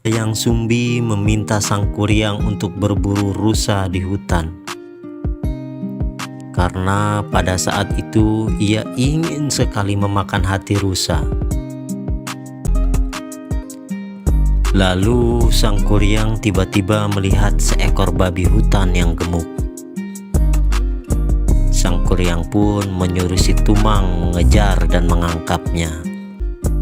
Yang Sumbi meminta Sang Kuryang untuk berburu rusa di hutan, karena pada saat itu ia ingin sekali memakan hati rusa. Lalu Sang Kuryang tiba-tiba melihat seekor babi hutan yang gemuk. Sang Kuryang pun menyuruh si Tumang mengejar dan menangkapnya.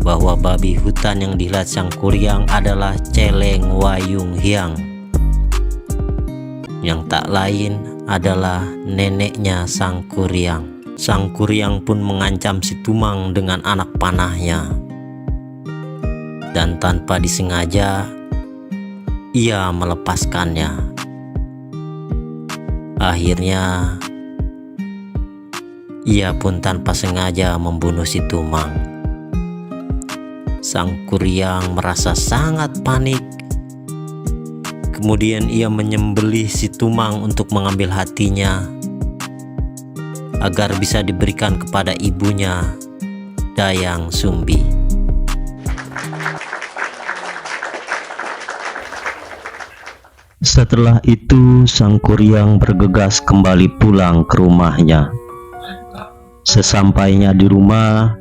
Bahwa babi hutan yang dilihat Sang Kuryang adalah Celeng Wayung Hyang, yang tak lain adalah neneknya Sang Kuryang. Sang Kuryang pun mengancam si Tumang dengan anak panahnya, dan tanpa disengaja ia melepaskannya. Akhirnya ia pun tanpa sengaja membunuh si Tumang. Sang Kuryang merasa sangat panik. Kemudian ia menyembelih si Tumang untuk mengambil hatinya agar bisa diberikan kepada ibunya, Dayang Sumbi. Setelah itu Sang Kuryang bergegas kembali pulang ke rumahnya. Sesampainya di rumah,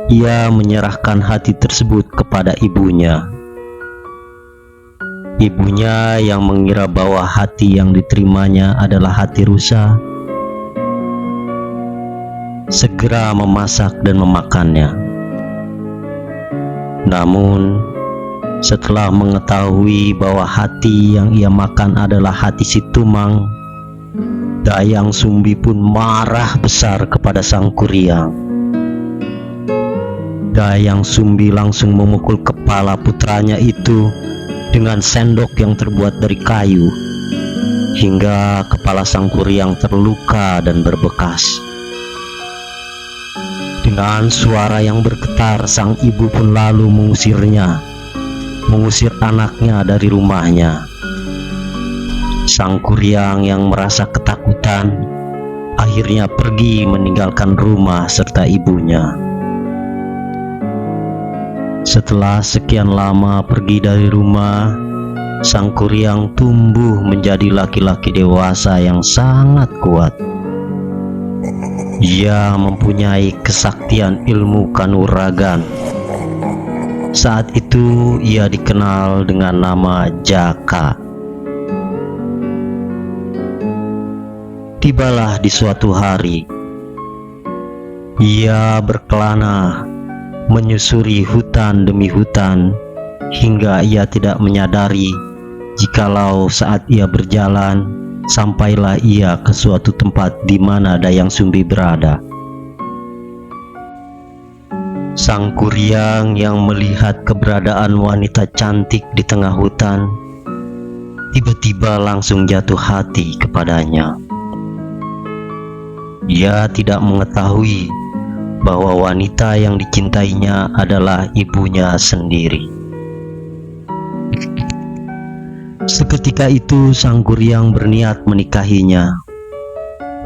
ia menyerahkan hati tersebut kepada ibunya. Ibunya yang mengira bahwa hati yang diterimanya adalah hati rusa, segera memasak dan memakannya. Namun, setelah mengetahui bahwa hati yang ia makan adalah hati si Tumang, Dayang Sumbi pun marah besar kepada Sang Kuryang. Dayang Sumbi langsung memukul kepala putranya itu dengan sendok yang terbuat dari kayu, hingga kepala Sang Kuryang terluka dan berbekas. Dengan suara yang bergetar, sang ibu pun lalu mengusir anaknya dari rumahnya. Sang Kuryang yang merasa ketakutan akhirnya pergi meninggalkan rumah serta ibunya. Setelah sekian lama pergi dari rumah, Sang Kuryang tumbuh menjadi laki-laki dewasa yang sangat kuat. Ia mempunyai kesaktian ilmu kanuragan. Saat itu ia dikenal dengan nama Jaka. Tibalah di suatu hari, ia berkelana menyusuri hutan demi hutan hingga ia tidak menyadari jikalau saat ia berjalan sampailah ia ke suatu tempat di mana Dayang Sumbi berada. Sang Kuryang yang melihat keberadaan wanita cantik di tengah hutan tiba-tiba langsung jatuh hati kepadanya. Ia tidak mengetahui bahwa wanita yang dicintainya adalah ibunya sendiri. Seketika itu Sang Kuryang berniat menikahinya.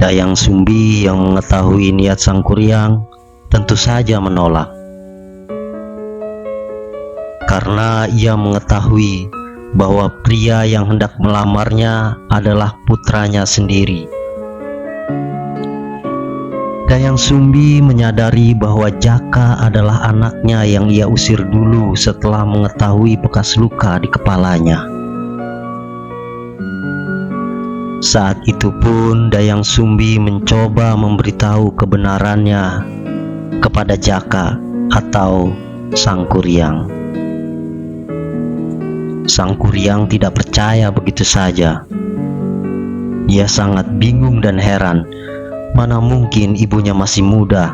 Dayang Sumbi yang mengetahui niat Sang Kuryang tentu saja menolak, karena ia mengetahui bahwa pria yang hendak melamarnya adalah putranya sendiri. Dayang Sumbi menyadari bahwa Jaka adalah anaknya yang ia usir dulu setelah mengetahui bekas luka di kepalanya. Saat itu pun Dayang Sumbi mencoba memberitahu kebenarannya kepada Jaka atau Sang Kuryang. Sang Kuryang tidak percaya begitu saja. Ia sangat bingung dan heran. Mana mungkin ibunya masih muda.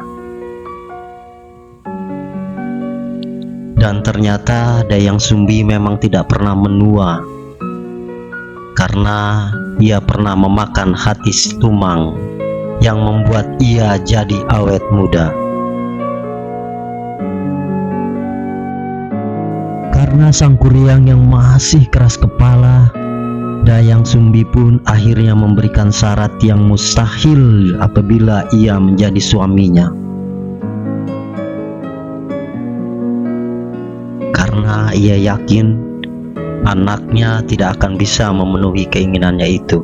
Dan ternyata Dayang Sumbi memang tidak pernah menua, karena ia pernah memakan hati si Tumang yang membuat ia jadi awet muda. Karena Sang Kuryang yang masih keras kepala, Dayang Sumbi pun akhirnya memberikan syarat yang mustahil apabila ia menjadi suaminya. Karena ia yakin anaknya tidak akan bisa memenuhi keinginannya itu.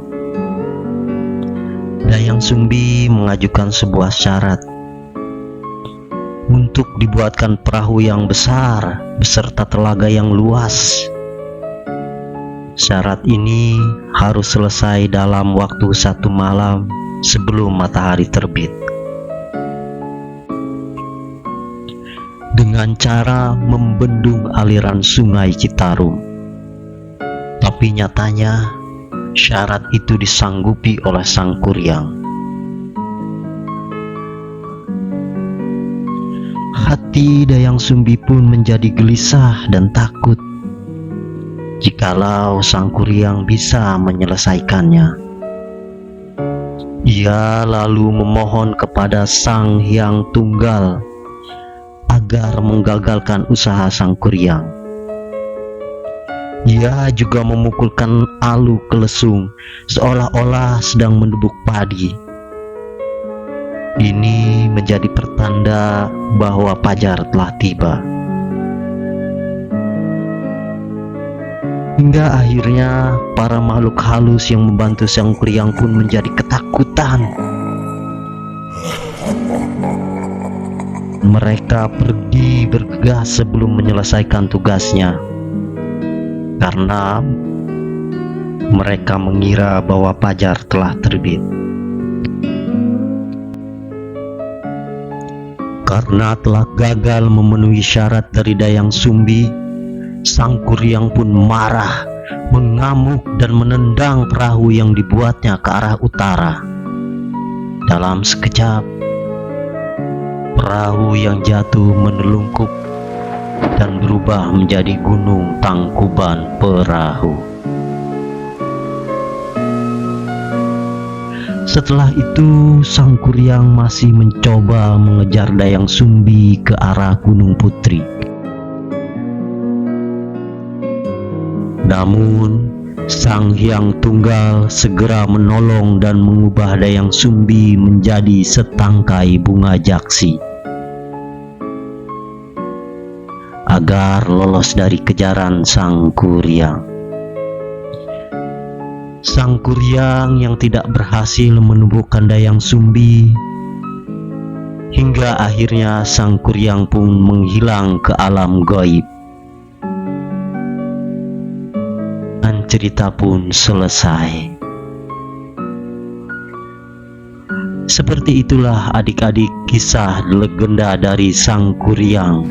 Dayang Sumbi mengajukan sebuah syarat untuk dibuatkan perahu yang besar beserta telaga yang luas. Syarat ini harus selesai dalam waktu 1 malam sebelum matahari terbit, dengan cara membendung aliran sungai Citarum. Tapi nyatanya syarat itu disanggupi oleh Sang Kuryang. Hati Dayang Sumbi pun menjadi gelisah dan takut jikalau Sang Kuryang bisa menyelesaikannya. Ia lalu memohon kepada Sang Hyang Tunggal agar menggagalkan usaha Sang Kuryang. Ia juga memukulkan alu ke lesung seolah-olah sedang mendebuk padi. Ini menjadi pertanda bahwa fajar telah tiba. Hingga akhirnya para makhluk halus yang membantu Sang Kuryang pun menjadi ketakutan. Mereka pergi bergegas sebelum menyelesaikan tugasnya, karena mereka mengira bahwa fajar telah terbit. Karena telah gagal memenuhi syarat dari Dayang Sumbi, Sang Kuryang pun marah, mengamuk dan menendang perahu yang dibuatnya ke arah utara. Dalam sekejap, perahu yang jatuh menelungkup dan berubah menjadi gunung Tangkuban Perahu. Setelah itu, Sang Kuryang masih mencoba mengejar Dayang Sumbi ke arah Gunung Putri. Namun, Sang Hyang Tunggal segera menolong dan mengubah Dayang Sumbi menjadi setangkai bunga jaksi agar lolos dari kejaran Sang Kuryang. Sang Kuryang yang tidak berhasil menemukan Dayang Sumbi, hingga akhirnya Sang Kuryang pun menghilang ke alam gaib. Dan cerita pun selesai. Seperti itulah adik-adik kisah legenda dari Sang Kuryang.